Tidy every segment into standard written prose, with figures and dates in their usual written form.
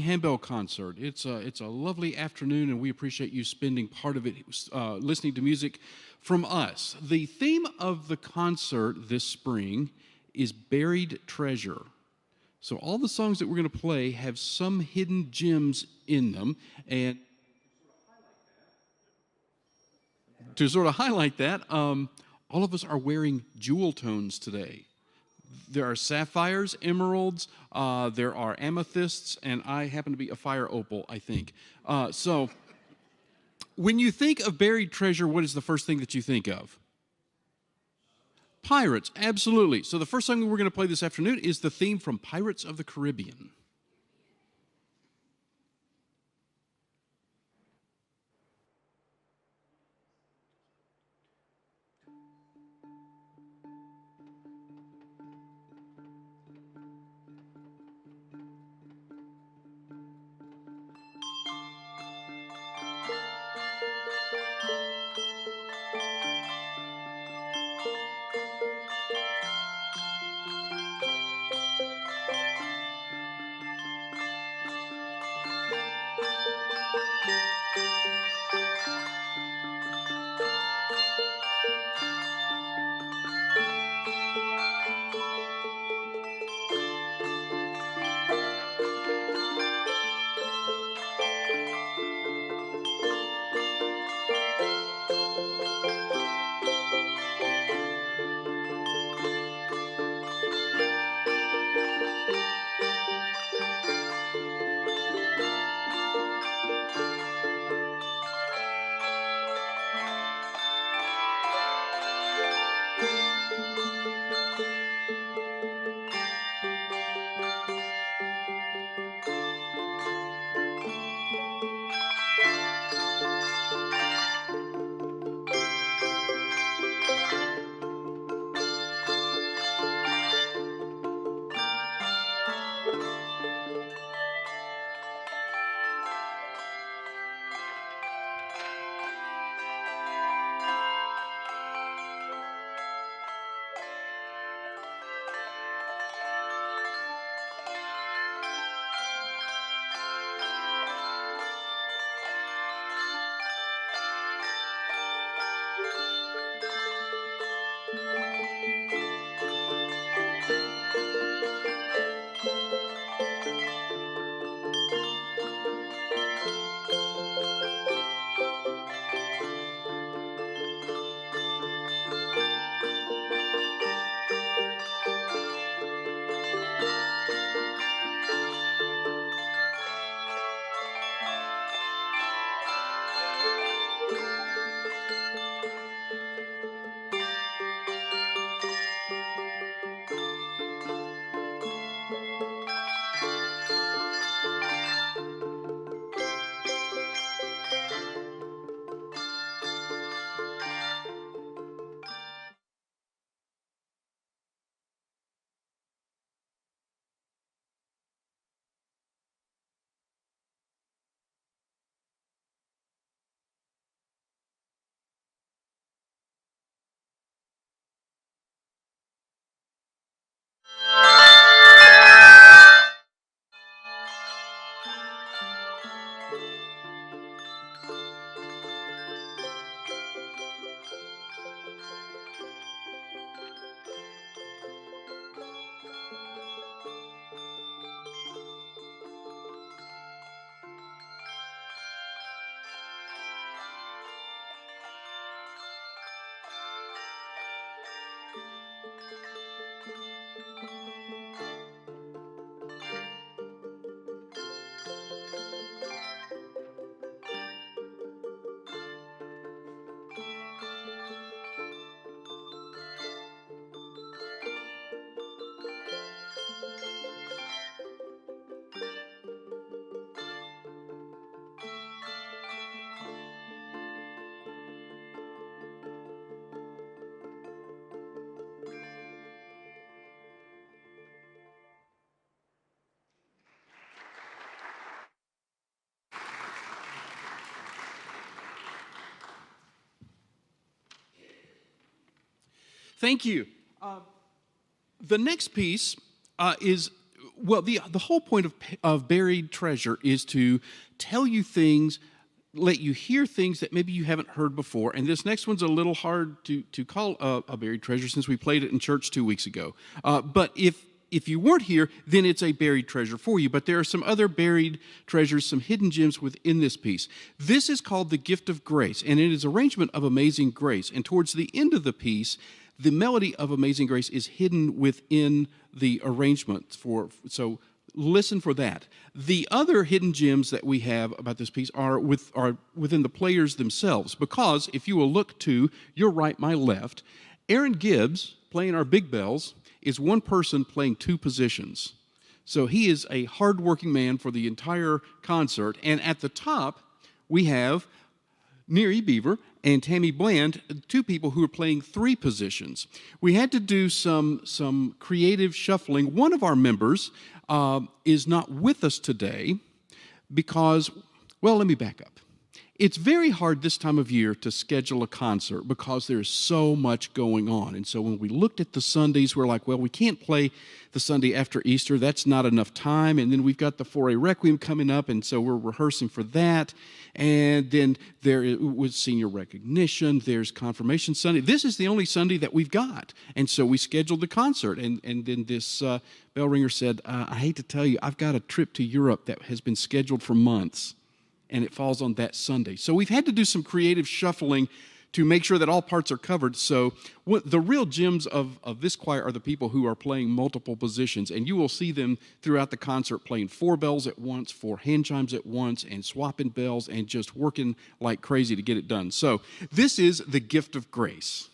handbell concert. It's a lovely afternoon, and we appreciate you spending part of it listening to music from us. The theme of the concert this spring is buried treasure. So all the songs that we're going to play have some hidden gems in them, and to sort of highlight that, all of us are wearing jewel tones today. There are sapphires, emeralds, there are amethysts, and I happen to be a fire opal, I think. So when you think of buried treasure, what is the first thing that you think of? Pirates, absolutely. So the first song we're going to play this afternoon is the theme from Pirates of the Caribbean. Thank you. The next piece is Well, the whole point of buried treasure is to tell you things, let you hear things that maybe you haven't heard before. And this next one's a little hard to call a buried treasure since we played it in church 2 weeks ago. But if you weren't here, then it's a buried treasure for you. But there are some other buried treasures, some hidden gems within this piece. This is called the Gift of Grace, and it is an arrangement of Amazing Grace. And towards the end of the piece, the melody of Amazing Grace is hidden within the arrangement. So listen for that. The other hidden gems that we have about this piece are within the players themselves, because if you will look to your right, my left, Aaron Gibbs, playing our big bells, is one person playing two positions. So he is a hardworking man for the entire concert. And at the top, we have Neri Beaver and Tammy Bland, two people who are playing three positions. We had to do some creative shuffling. One of our members is not with us today because, well, let me back up. It's very hard this time of year to schedule a concert because there's so much going on. And so when we looked at the Sundays, we're like, well, we can't play the Sunday after Easter. That's not enough time. And then we've got the 4A Requiem coming up, and so we're rehearsing for that. And then there was senior recognition. There's Confirmation Sunday. This is the only Sunday that we've got. And so we scheduled the concert. And then this bell ringer said, I hate to tell you, I've got a trip to Europe that has been scheduled for months, and it falls on that Sunday. So we've had to do some creative shuffling to make sure that all parts are covered. So the real gems of this choir are the people who are playing multiple positions, and you will see them throughout the concert playing 4 bells at once, 4 hand chimes at once, and swapping bells and just working like crazy to get it done. So this is the Gift of Grace.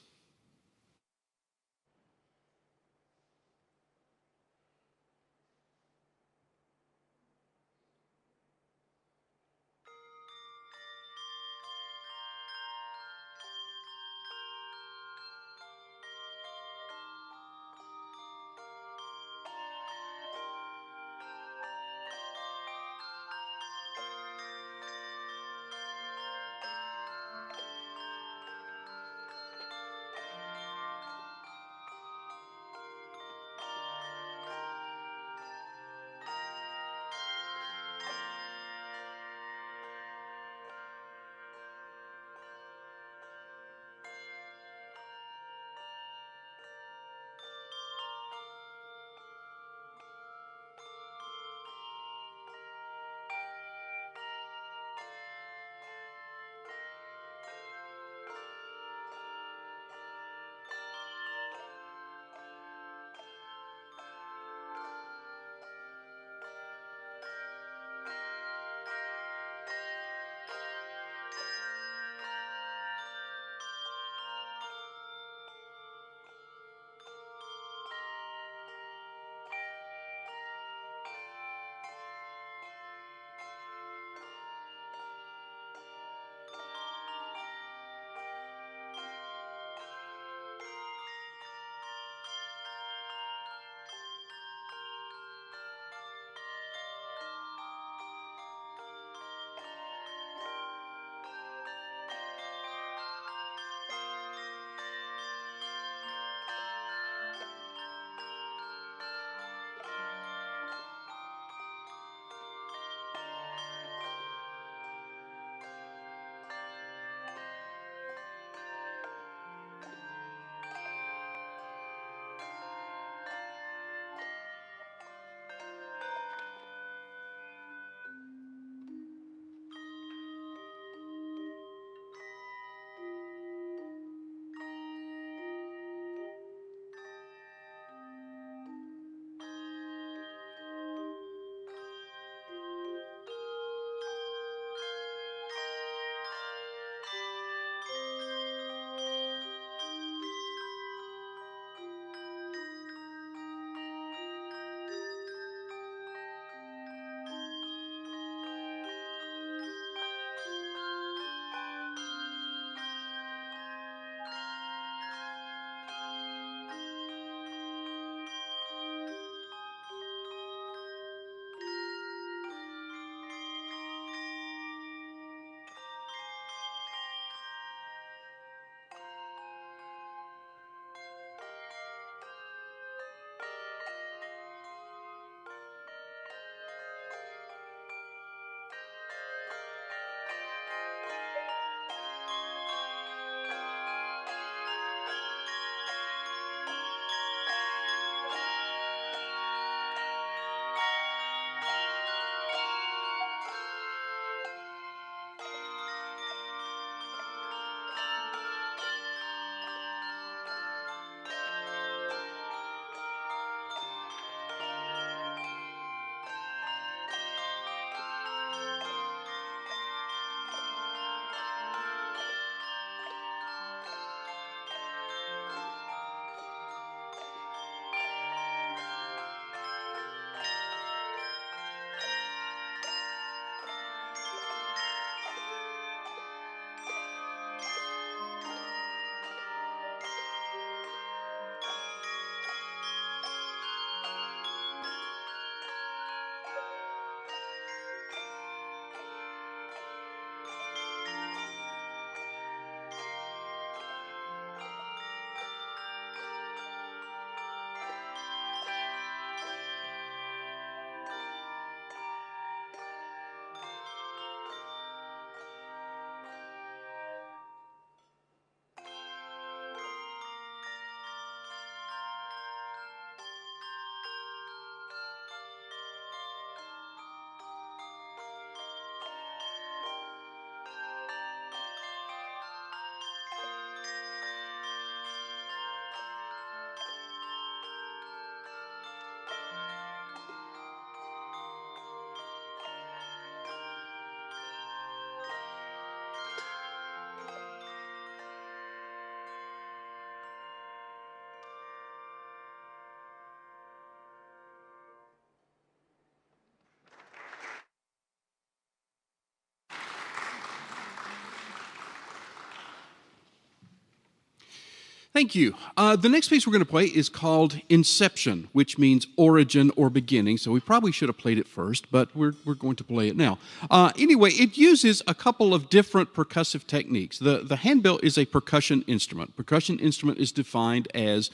Thank you. The next piece we're going to play is called Inception, which means origin or beginning. So we probably should have played it first, but we're going to play it now. Anyway, it uses a couple of different percussive techniques. The handbell is a percussion instrument. Percussion instrument is defined as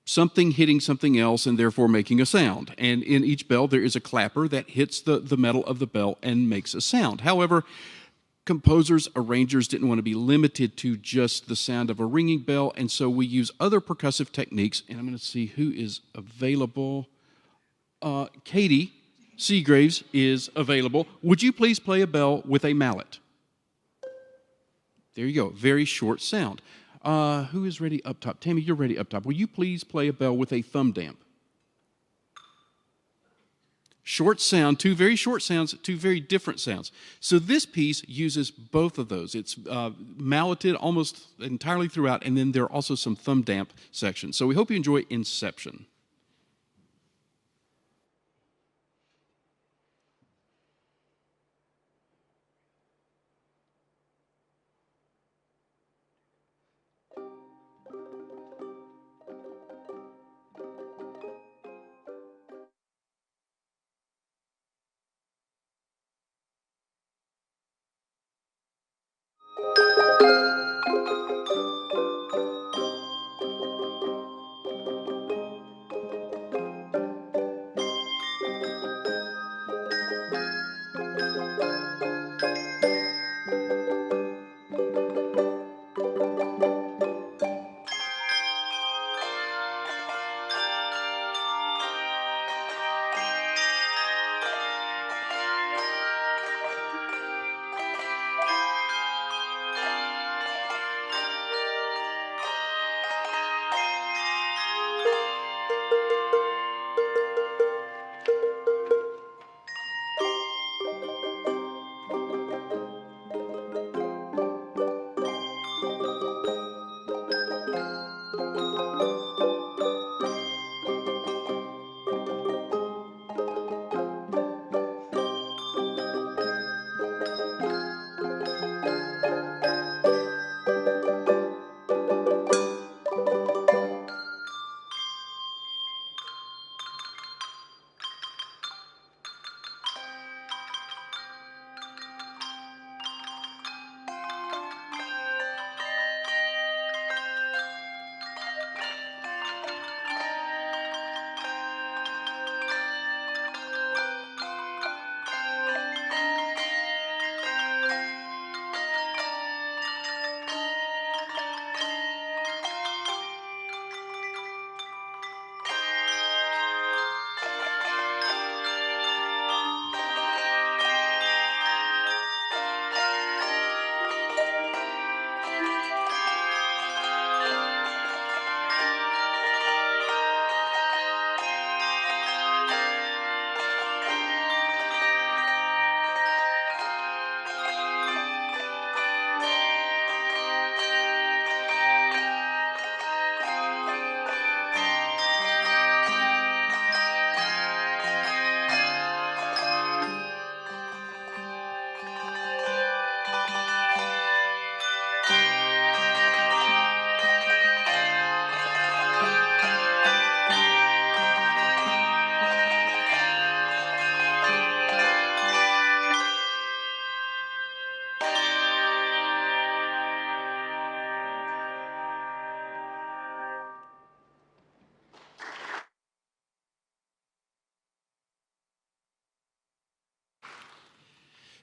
something hitting something else and therefore making a sound. And in each bell, there is a clapper that hits the metal of the bell and makes a sound. However, composers, arrangers didn't want to be limited to just the sound of a ringing bell, and so we use other percussive techniques, and I'm going to see who is available. Katie Seagraves is available. Would you please play a bell with a mallet? There you go. Very short sound. Who is ready up top? Tammy, you're ready up top. Will you please play a bell with a thumb damp? Short sound, two very short sounds, two very different sounds. So this piece uses both of those. It's malleted almost entirely throughout, and then there are also some thumb damp sections. So we hope you enjoy Inception.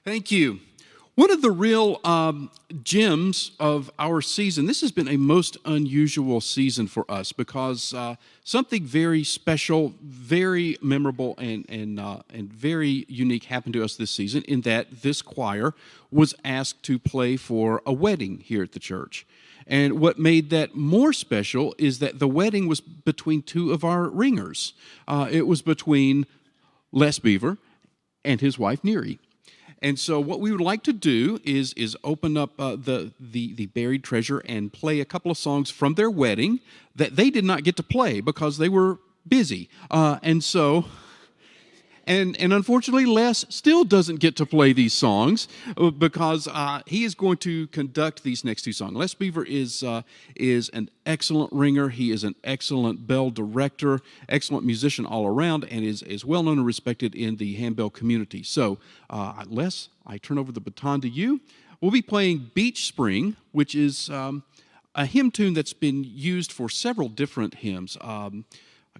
Thank you. One of the real gems of our season, this has been a most unusual season for us because something very special, very memorable, and very unique happened to us this season in that this choir was asked to play for a wedding here at the church. And what made that more special is that the wedding was between two of our ringers. It was between Les Beaver and his wife, Neary. And so what we would like to do is open up the buried treasure and play a couple of songs from their wedding that they did not get to play because they were busy. And so And unfortunately, Les still doesn't get to play these songs because he is going to conduct these next two songs. Les Beaver is an excellent ringer. He is an excellent bell director, excellent musician all around, and is well known and respected in the handbell community. So, Les, I turn over the baton to you. We'll be playing Beach Spring, which is a hymn tune that's been used for several different hymns.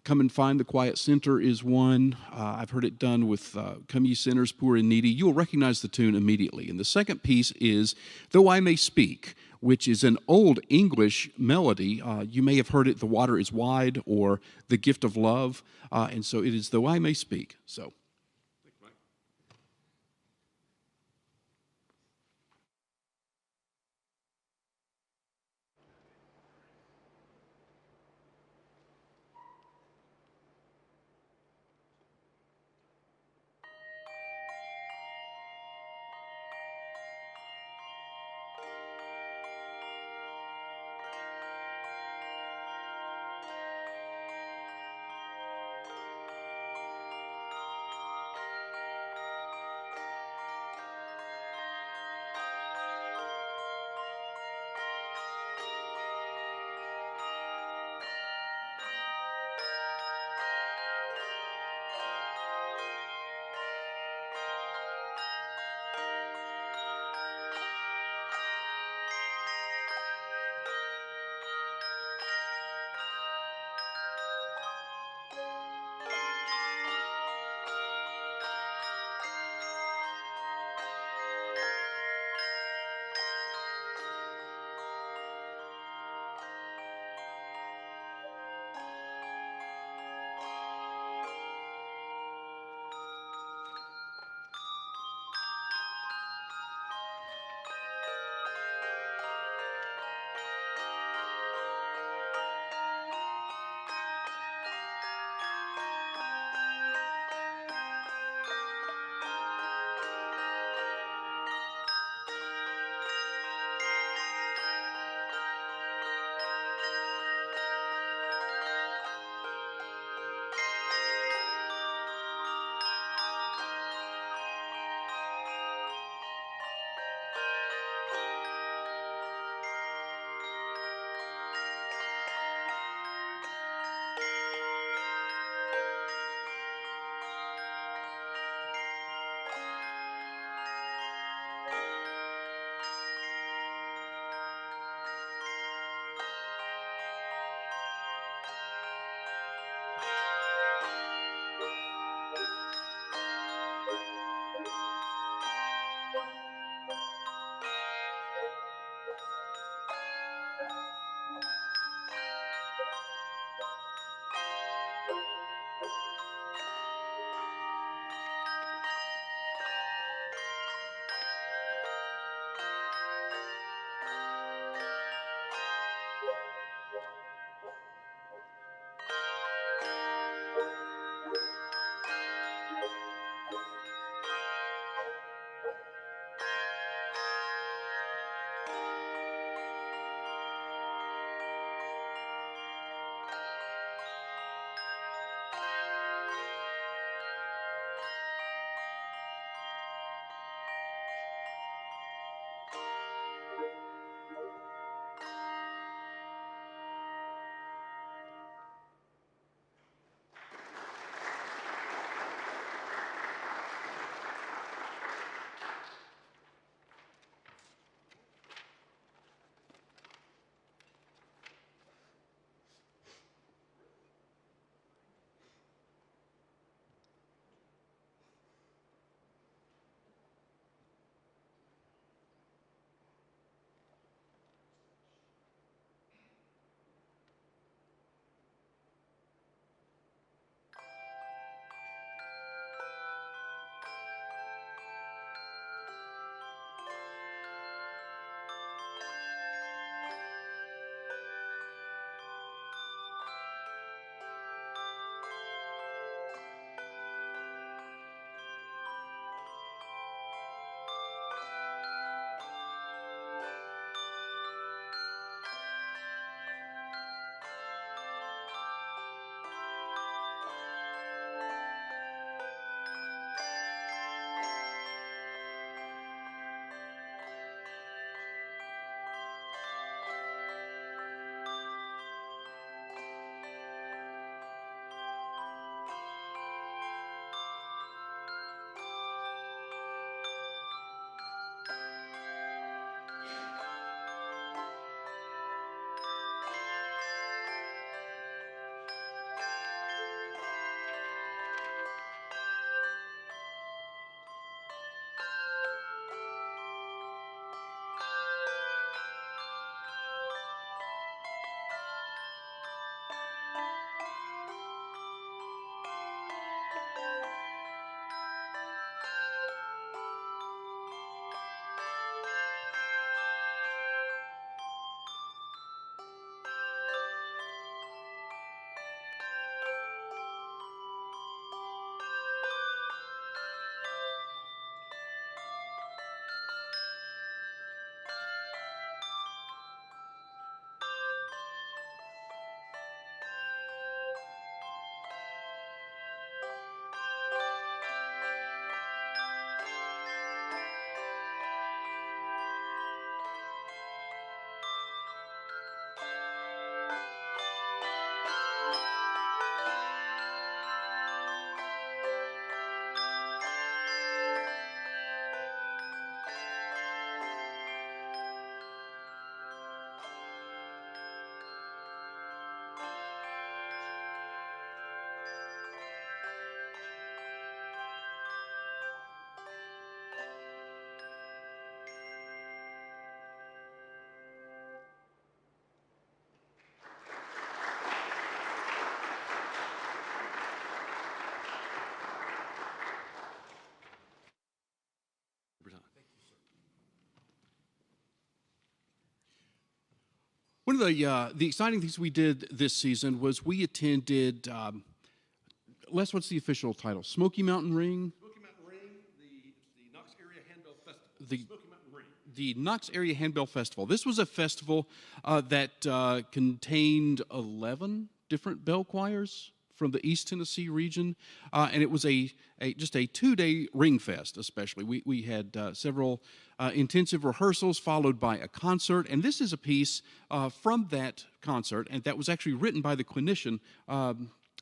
Come and Find the Quiet Center is one. I've heard it done with Come Ye Sinners, Poor and Needy. You'll recognize the tune immediately. And the second piece is Though I May Speak, which is an old English melody. You may have heard it, The Water is Wide, or The Gift of Love. And so it is Though I May Speak. So. of the exciting things we did this season was we attended, Les, what's the official title? Smoky Mountain Ring? Smoky Mountain Ring, the Knox Area Handbell Festival. The- Smoky Mountain Ring. The Knox Area Handbell Festival. This was a festival that contained 11 different bell choirs from the East Tennessee region, and it was just a 2-day ring fest. Especially, we had several intensive rehearsals followed by a concert, and this is a piece from that concert, and that was actually written by the clinician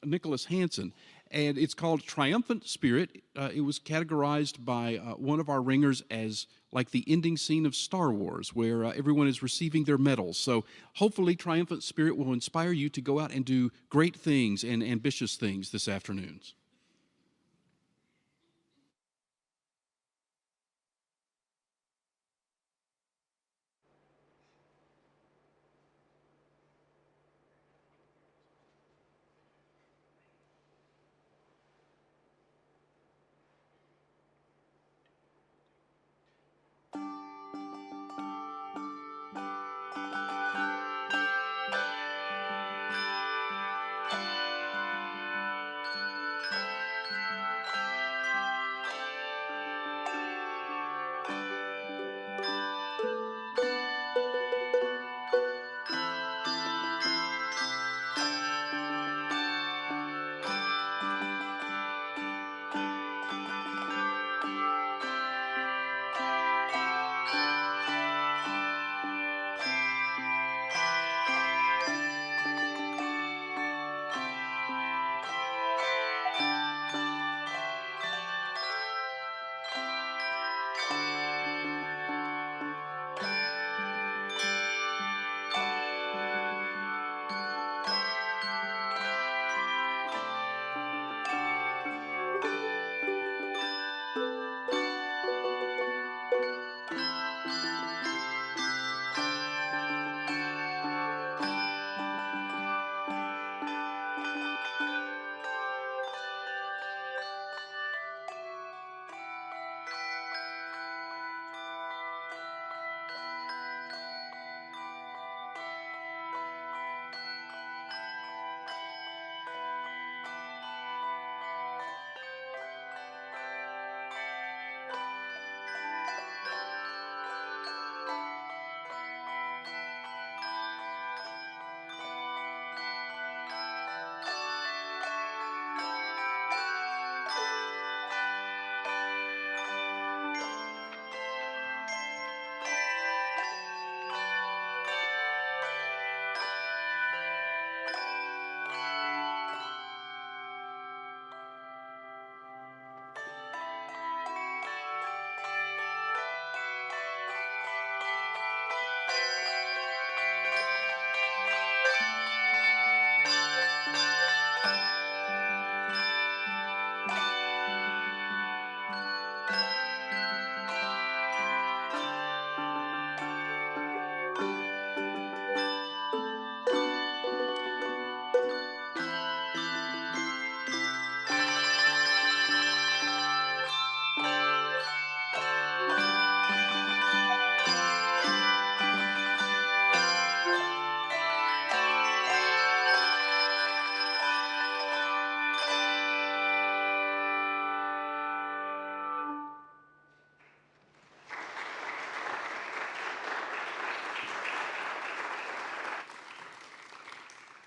Nicholas Hansen. And it's called Triumphant Spirit. It was categorized by one of our ringers as like the ending scene of Star Wars, where everyone is receiving their medals. So hopefully Triumphant Spirit will inspire you to go out and do great things and ambitious things this afternoon.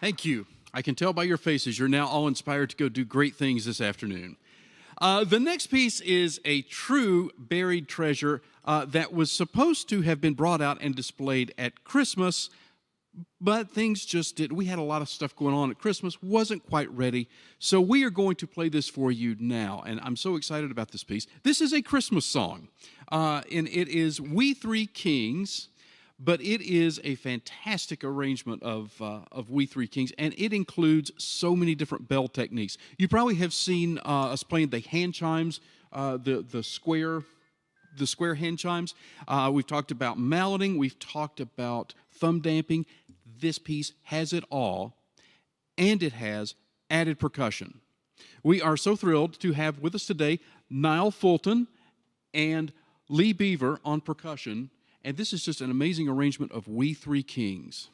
Thank you. I can tell by your faces you're now all inspired to go do great things this afternoon. The next piece is a true buried treasure that was supposed to have been brought out and displayed at Christmas, but things just didn't. We had a lot of stuff going on at Christmas, wasn't quite ready, so we are going to play this for you now, and I'm so excited about this piece. This is a Christmas song, and it is We Three Kings, but it is a fantastic arrangement of We Three Kings, and it includes so many different bell techniques. You probably have seen us playing the hand chimes, the square hand chimes. We've talked about malleting. We've talked about thumb damping. This piece has it all, and it has added percussion. We are so thrilled to have with us today Niall Fulton and Lee Beaver on percussion. And this is just an amazing arrangement of We Three Kings.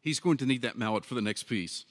He's going to need that mallet for the next piece.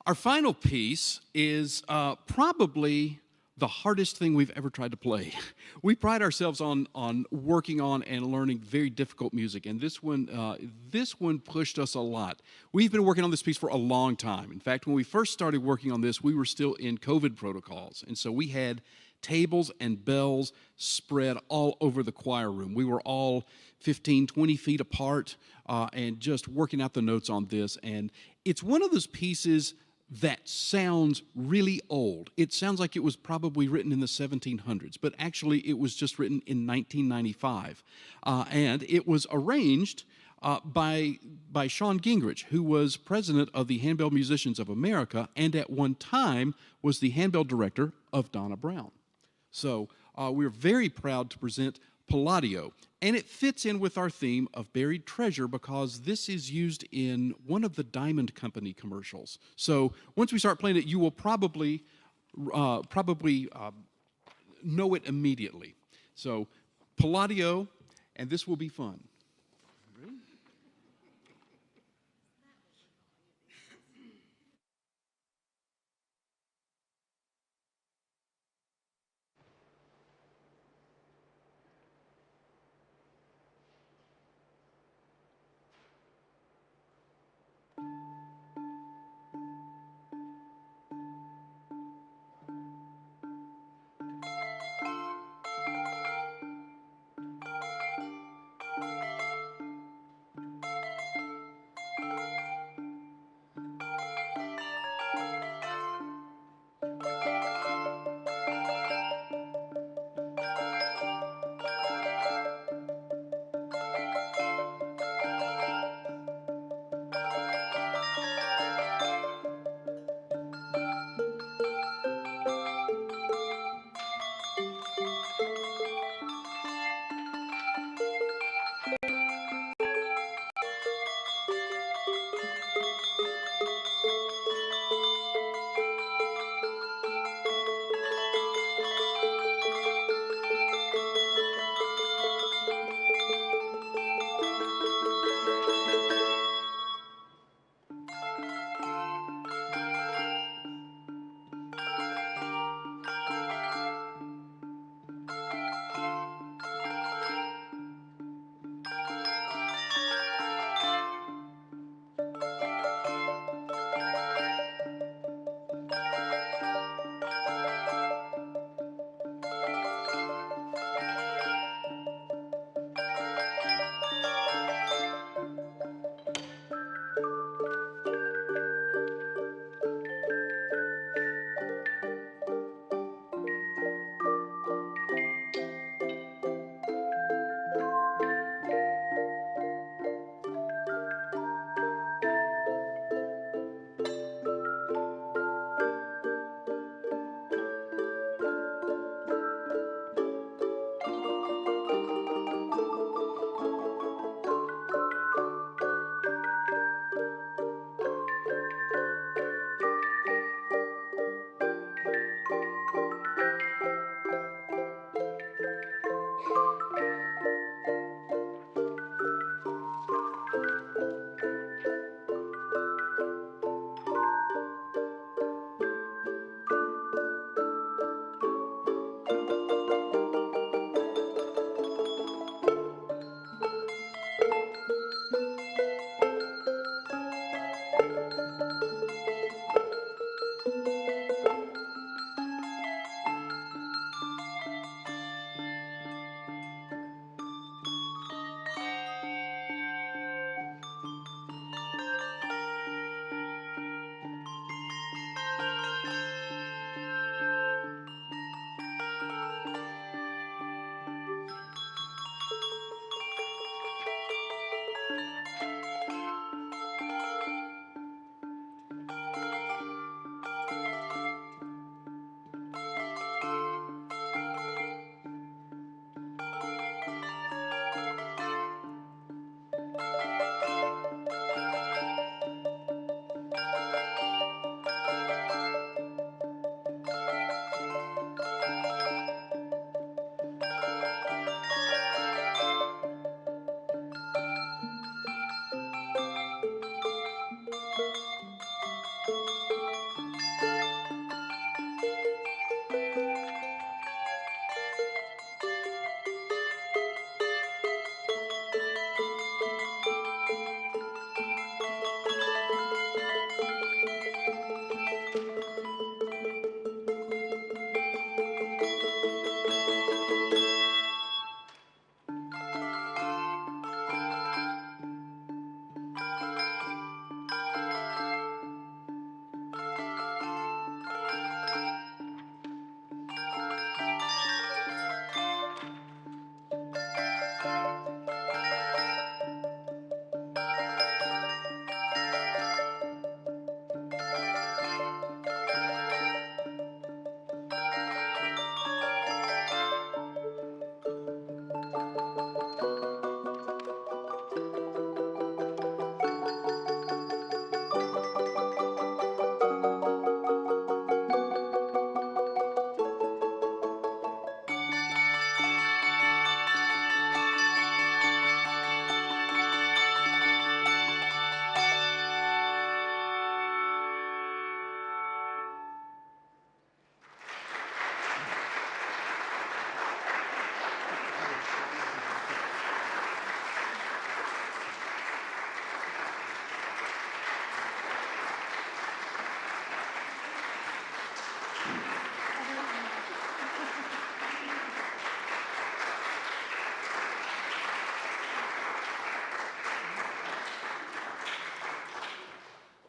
Our final piece is probably the hardest thing we've ever tried to play. We pride ourselves on working on and learning very difficult music, and this one pushed us a lot. We've been working on this piece for a long time. In fact, when we first started working on this, we were still in COVID protocols, and so we had tables and bells spread all over the choir room. We were all 15, 20 feet apart and just working out the notes on this, and it's one of those pieces that sounds really old. It sounds like it was probably written in the 1700s, but actually it was just written in 1995. And it was arranged by Sean Gingrich, who was president of the Handbell Musicians of America and at one time was the handbell director of Donna Brown. So we're very proud to present Palladio. And it fits in with our theme of buried treasure because this is used in one of the Diamond Company commercials. So once we start playing it, you will probably know it immediately. So Palladio, and this will be fun.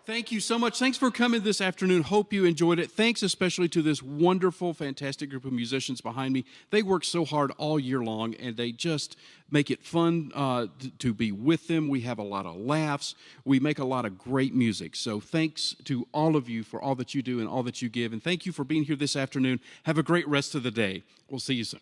Thank you so much. Thanks for coming this afternoon. Hope you enjoyed it. Thanks especially to this wonderful, fantastic group of musicians behind me. They work so hard all year long, and they just make it fun to be with them. We have a lot of laughs. We make a lot of great music. So thanks to all of you for all that you do and all that you give. And thank you for being here this afternoon. Have a great rest of the day. We'll see you soon.